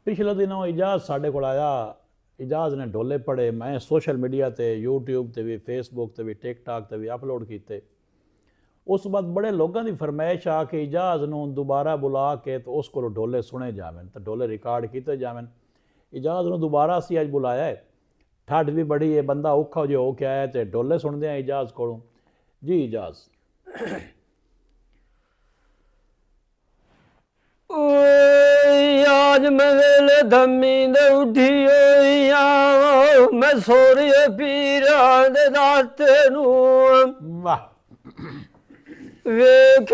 पिछले दिनों इजाज़ साढ़े को आया। इजाज़ ने ढोले पढ़े, मैं सोशल मीडिया ते यूट्यूब ते भी फेसबुक ते भी टिकटॉक ते भी अपलोड किए। उस बाद बड़े लोगों की फरमाइश आ कि इजाज़ नूं दोबारा बुला के तो उस को ढोले सुने जावन, तो ढोले रिकॉर्ड किए जावन। इजाज़ नूं दोबारा असीं अज बुलाया है। ठंड भी बड़ी है, बंदा औखा जो हो के आया तो ढोले सुनते हैं इजाज़ कोलों। जी इजाज़। आज मैं वेले धमी दे उठी मैं सोरिए पीरा दे दाते वाह। वेख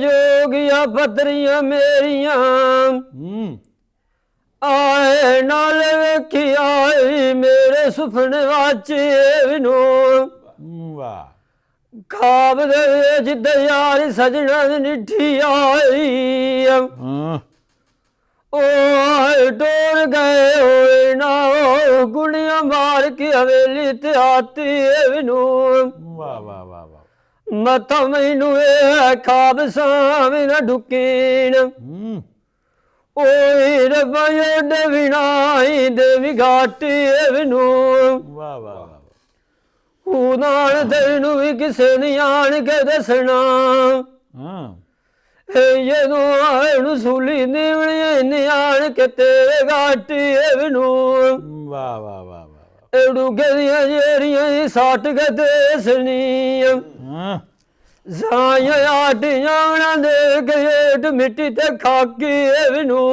जोगिया पतरियां मेरियां आए नाल वेखी आई मेरे सुपने वाचे विनो। वाह। खाब दे विच यारी सजना दी निठी आई टोर गए होए ना गुड़िया मार के हवेली ते आती विनू। वाह वाह वाह वाह। मथा मैनू खाब सामे न ढुकीन ओए रब्बा योड विनाई देवी घाटी विनू। वाह वाह वाह। नाल तैनू भी किसे नहीं आन के दसना जदों सूली निवली नियाण के तेरे घाटी विनू। वाह वाह वाह वाह। डूगे दियां जेरियां सट के देसनी साइयां आटियां दे गेट मिट्टी ते खाकी विनू।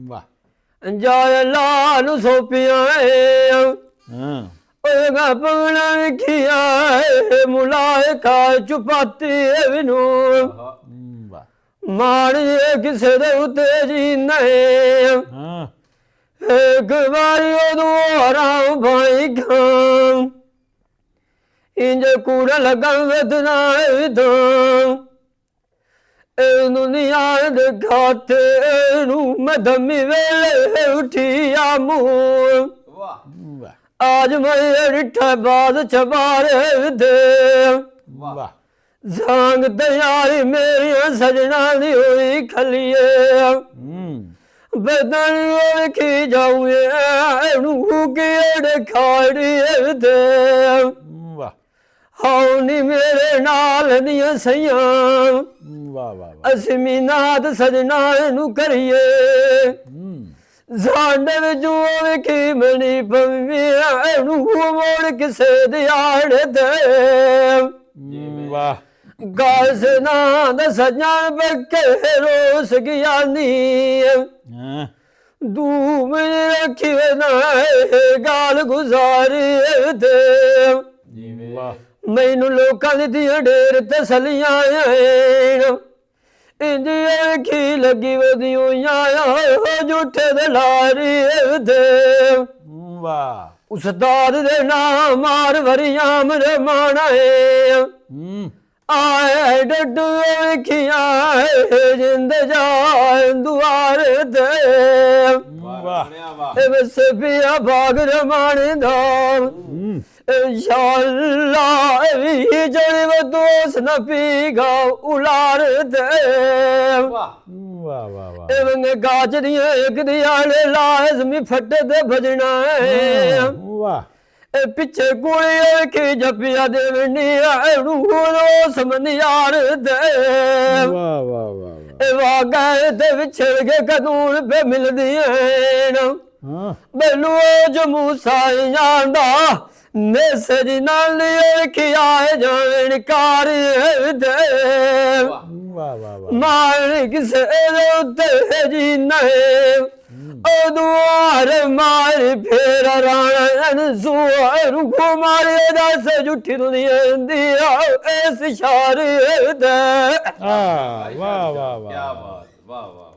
वाह। जाए लाल सोपियां पगना किया मुलाए खा चुपाती विनू। मान ये किसे दे उते जी नहीं एक बारी दोहराऊं भाई खां इंज कूड़ा लगा वेदना दुनिया दे खाते मैं धमी वेले उठिया मुँह। आज मैं रिठा बाज चबारे दे जांग तैयारी मेरी सजना दी हुई खलिए बदन की जाऊए गेड़ खाड़ी दे हाउनी मेरे नाल दिया सैया असमी नाद सजना नू करिए जाने जो की मनी पवी मोड़ किसे दियाड़ दे। वाह। गास नाद सजन बके रोस ज्ञानी दूम रखी ना गाल गुजारी दे। मैनू लोकां दियां ढेर तसलियां इंजी लगी वधियों झूठे दे लारी दे। उस्ताद दे नाम मार वरियां मेरे माना आए डड्डू वेखिया जिंद जाए दुआर दे। बस पिया बाग रमाने दार इंशाअल्लाह जड़ी वो दोस्त न पीगा उलार दे। एवं गाज दिया एक दियाले लाजमी फटे दे भजना पिछे गोली की जपिया देवनी समनियार दे। गए ते विछड़ के कदूर पे मिल दिए बेलू जमू साई जांदा मैसेज नाल किया जान कार दे। मार किसे जी नहीं दुआर मार फेर राणा सुर मारे दस जुठी दुनिया दिया ऐस शार दे। वाह वाह वाह। क्या बात, वाह वाह।